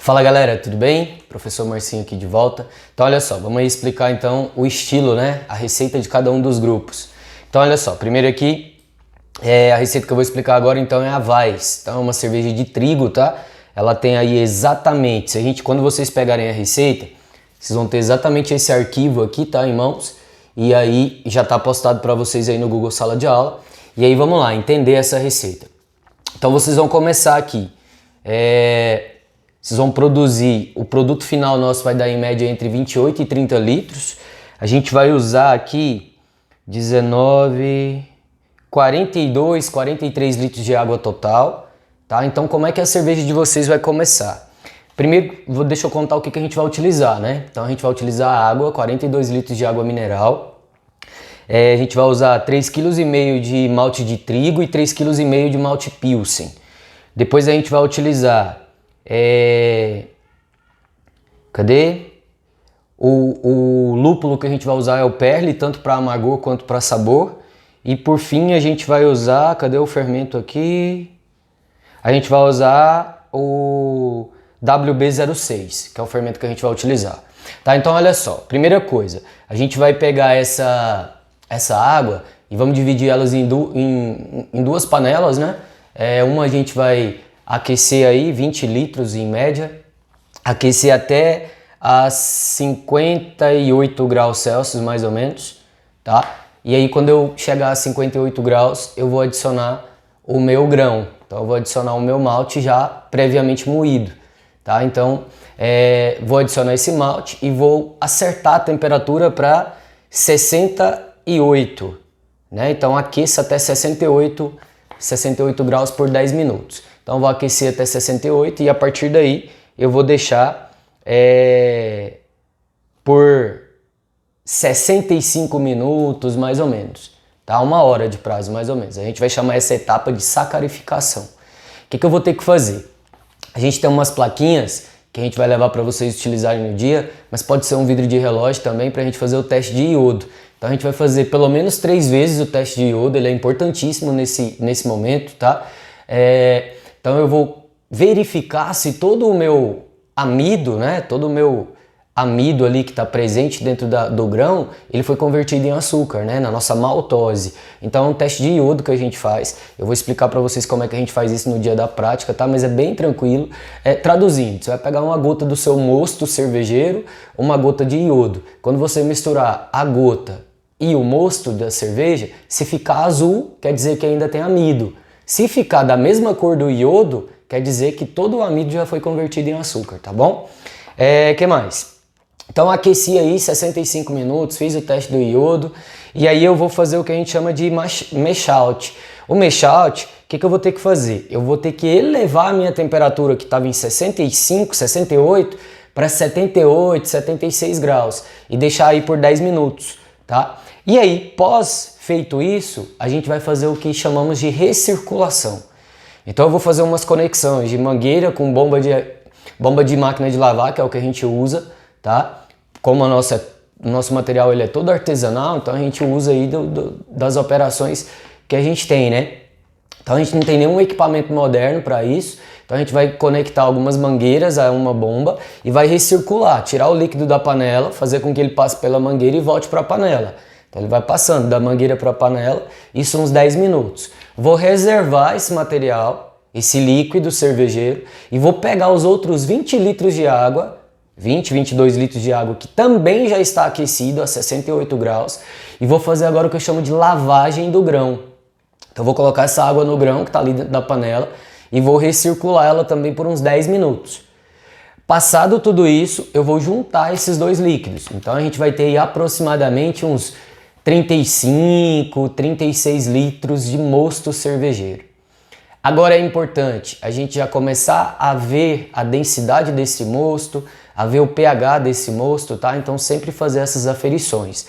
Fala galera, tudo bem? Professor Marcinho aqui de volta. Então olha só, vamos aí explicar então o estilo, né? A receita de cada um dos grupos. Então olha só, primeiro aqui, a receita que eu vou explicar agora então é a Weiss. Então é uma cerveja de trigo, tá? Ela tem aí exatamente, quando vocês pegarem a receita, vocês vão ter exatamente esse arquivo aqui, tá, em mãos? E aí já tá postado para vocês aí no Google Sala de Aula. E aí vamos lá, entender essa receita. Então vocês vão começar aqui. Vocês vão produzir, o produto final nosso vai dar em média entre 28 e 30 litros. A gente vai usar aqui 19, 42, 43 litros de água total, tá? Então como é que a cerveja de vocês vai começar? Primeiro, deixa eu contar o que a gente vai utilizar, né? Então a gente vai utilizar água, 42 litros de água mineral. A gente vai usar 3,5 kg de malte de trigo e 3,5 kg de malte Pilsen. Depois a gente vai utilizar O lúpulo que a gente vai usar é o Perle, tanto para amargor quanto para sabor. E por fim a gente vai usar, cadê o fermento aqui? A gente vai usar o WB06, que é o fermento que a gente vai utilizar. Tá, então olha só, primeira coisa, a gente vai pegar essa água e vamos dividir elas em duas panelas, né? Uma a gente vai aquecer aí 20 litros em média, aquecer até a 58 graus Celsius mais ou menos, tá? E aí quando eu chegar a 58 graus eu vou adicionar o meu grão, então eu vou adicionar o meu malte já previamente moído, tá? Então vou adicionar esse malte e vou acertar a temperatura para 68, né? Então aqueça até 68 graus por 10 minutos. Então vou aquecer até 68 e a partir daí eu vou deixar por 65 minutos mais ou menos, tá? 1 hora de prazo mais ou menos. A gente vai chamar essa etapa de sacarificação. O que eu vou ter que fazer? A gente tem umas plaquinhas que a gente vai levar para vocês utilizarem no dia, mas pode ser um vidro de relógio também para a gente fazer o teste de iodo. Então a gente vai fazer pelo menos 3 vezes o teste de iodo, ele é importantíssimo nesse momento, tá? Então eu vou verificar se todo o meu amido, né, todo o meu amido ali que está presente dentro do grão, ele foi convertido em açúcar, né, na nossa maltose. Então é um teste de iodo que a gente faz. Eu vou explicar para vocês como é que a gente faz isso no dia da prática, tá? Mas é bem tranquilo. Traduzindo, você vai pegar uma gota do seu mosto cervejeiro, uma gota de iodo. Quando você misturar a gota e o mosto da cerveja, se ficar azul, quer dizer que ainda tem amido. Se ficar da mesma cor do iodo, quer dizer que todo o amido já foi convertido em açúcar, tá bom? Que mais? Então aqueci aí 65 minutos, fiz o teste do iodo e aí eu vou fazer o que a gente chama de mash out. O mash out, o que eu vou ter que fazer? Eu vou ter que elevar a minha temperatura que estava em 65, 68 para 78, 76 graus e deixar aí por 10 minutos, tá? E aí, pós feito isso, a gente vai fazer o que chamamos de recirculação. Então eu vou fazer umas conexões de mangueira com bomba de máquina de lavar, que é o que a gente usa, tá? Como o nosso material ele é todo artesanal, então a gente usa aí das operações que a gente tem, né? Então a gente não tem nenhum equipamento moderno para isso, então a gente vai conectar algumas mangueiras a uma bomba e vai recircular, tirar o líquido da panela, fazer com que ele passe pela mangueira e volte para a panela. Então ele vai passando da mangueira para a panela, isso uns 10 minutos. Vou reservar esse material, esse líquido cervejeiro, e vou pegar os outros 20 litros de água, 22 litros de água, que também já está aquecido a 68 graus, e vou fazer agora o que eu chamo de lavagem do grão. Então eu vou colocar essa água no grão que está ali dentro da panela e vou recircular ela também por uns 10 minutos. Passado tudo isso, eu vou juntar esses dois líquidos. Então a gente vai ter aí aproximadamente uns 35, 36 litros de mosto cervejeiro. Agora é importante a gente já começar a ver a densidade desse mosto, a ver o pH desse mosto, tá? Então sempre fazer essas aferições.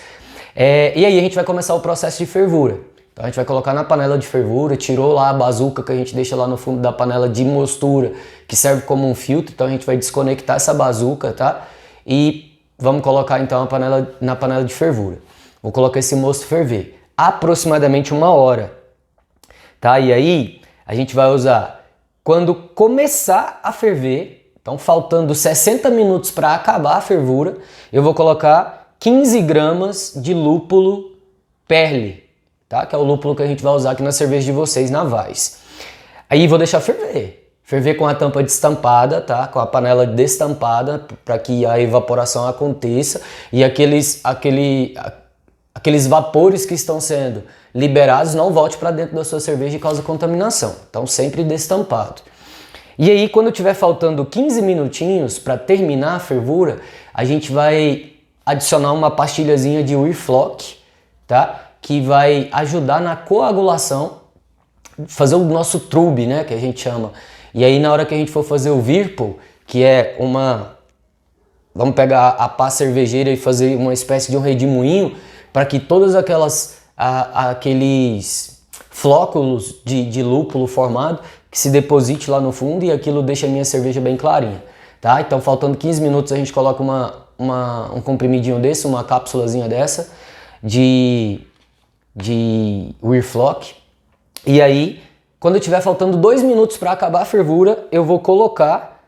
E aí a gente vai começar o processo de fervura. Então a gente vai colocar na panela de fervura, tirou lá a bazuca que a gente deixa lá no fundo da panela de mostura, que serve como um filtro, então a gente vai desconectar essa bazuca, tá? E vamos colocar então na panela de fervura. Vou colocar esse mosto ferver aproximadamente 1 hora, tá? E aí a gente vai usar, quando começar a ferver, Então, faltando 60 minutos para acabar a fervura, eu vou colocar 15 gramas de lúpulo Perle, tá? Que é o lúpulo que a gente vai usar aqui na cerveja de vocês, na Weiss. Aí vou deixar ferver. Ferver com a tampa destampada, tá? Com a panela destampada, para que a evaporação aconteça e aqueles vapores que estão sendo liberados não volte para dentro da sua cerveja e cause contaminação. Então, sempre destampado. E aí, quando tiver faltando 15 minutinhos para terminar a fervura, a gente vai adicionar uma pastilhazinha de Whirlpock, tá? Que vai ajudar na coagulação, fazer o nosso trube, né? Que a gente chama. E aí, na hora que a gente for fazer o Whirlpool, que é uma... Vamos pegar a pá cervejeira e fazer uma espécie de um redemoinho para que todos aqueles flóculos de lúpulo formado que se deposite lá no fundo e aquilo deixa a minha cerveja bem clarinha, tá? Então, faltando 15 minutos, a gente coloca um comprimidinho desse, uma cápsulazinha dessa de Whirlpock. E aí, quando tiver faltando 2 minutos para acabar a fervura, eu vou colocar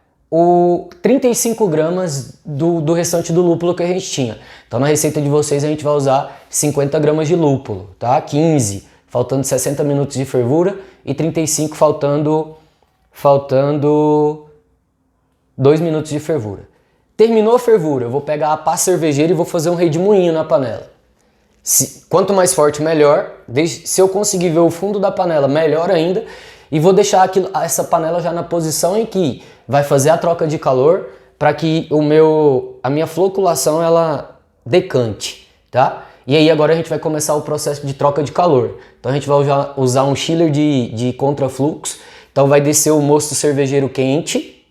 35 gramas do restante do lúpulo que a gente tinha. Então, na receita de vocês, a gente vai usar 50 gramas de lúpulo, tá? 15 faltando 60 minutos de fervura e 35 faltando 2 minutos de fervura. Terminou a fervura, eu vou pegar a pá cervejeira e vou fazer um redemoinho na panela. Quanto mais forte, melhor. Se eu conseguir ver o fundo da panela, melhor ainda. E vou deixar essa panela já na posição em que vai fazer a troca de calor para que a minha floculação ela decante, tá? E aí agora a gente vai começar o processo de troca de calor. Então a gente vai usar um chiller de contrafluxo. Então vai descer o mosto cervejeiro quente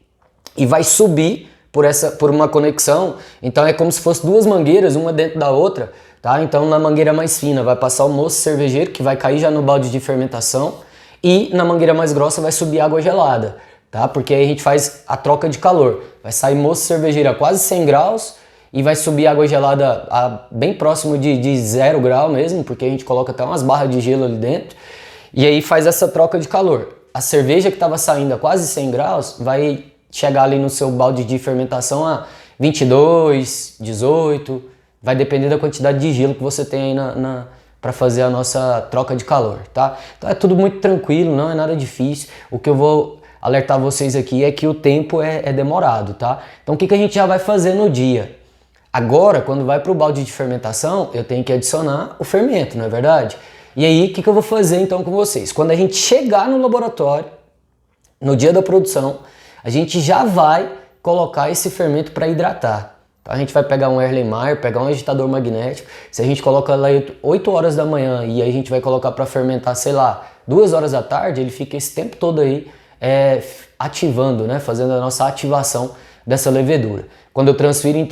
e vai subir por uma conexão. Então é como se fosse duas mangueiras, uma dentro da outra, tá? Então na mangueira mais fina vai passar o mosto cervejeiro, que vai cair já no balde de fermentação, e na mangueira mais grossa vai subir água gelada, tá? Porque aí a gente faz a troca de calor. Vai sair mosto cervejeiro a quase 100 graus e vai subir água gelada bem próximo de 0 grau mesmo, porque a gente coloca até umas barras de gelo ali dentro. E aí faz essa troca de calor. A cerveja que estava saindo a quase 100 graus vai chegar ali no seu balde de fermentação a 22, 18, vai depender da quantidade de gelo que você tem aí para fazer a nossa troca de calor, tá? Então é tudo muito tranquilo, não é nada difícil. O que eu vou alertar vocês aqui é que o tempo é demorado, tá? Então o que a gente já vai fazer no dia? Agora, quando vai para o balde de fermentação, eu tenho que adicionar o fermento, não é verdade? E aí, o que eu vou fazer então com vocês? Quando a gente chegar no laboratório, no dia da produção, a gente já vai colocar esse fermento para hidratar. Então, a gente vai pegar um Erlenmeyer, pegar um agitador magnético. Se a gente coloca lá 8 horas da manhã e a gente vai colocar para fermentar, sei lá, 2 horas da tarde, ele fica esse tempo todo aí ativando, né? Fazendo a nossa ativação dessa levedura. Quando eu transfiro, então,